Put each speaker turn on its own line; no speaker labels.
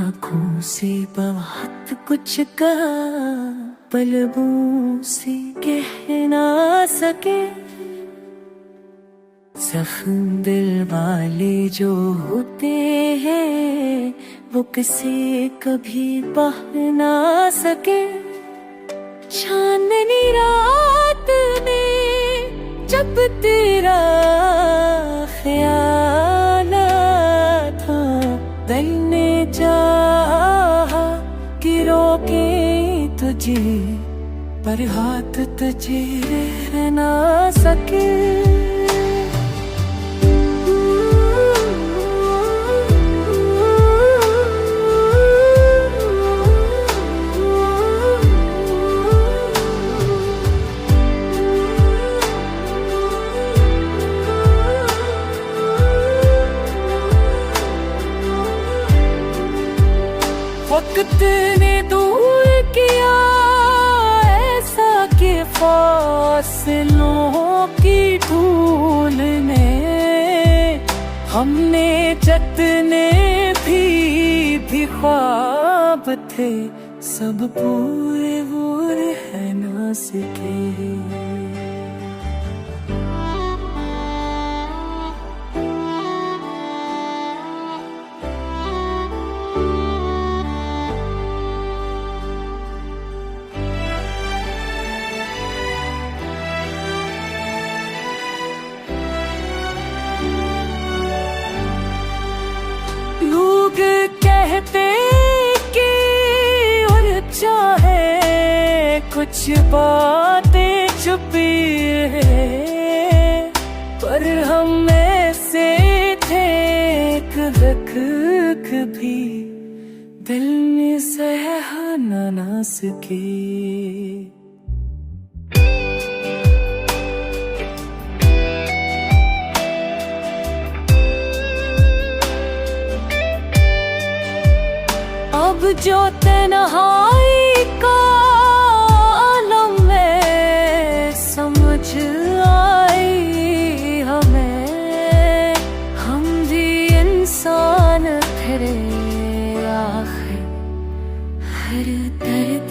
आँखों से बहुत कुछ कहा, पलकों से कह ना सके। जख्म दिल वाले जो होते हैं वो किसी कभी बह ना सके। चांदनी रात में जब तेरा ख्याल था, दिल ने चाहा कि रोके तुझे, पर हाथ तुझे रह ना सके। वक्त ने दूर किया ऐसा कि फासलों की धूल ने हमने जितने भी ख्वाब थे सब पूरे वो रह ना सके। लोग कहते कि और चाहे कुछ बातें छुपी है, पर हम ऐसे थे कभी दिल में सह ना सके। अब जो तन्हाई का आलम में समझ आई हमें, हम भी इंसान फिरे आखिर हर दर्द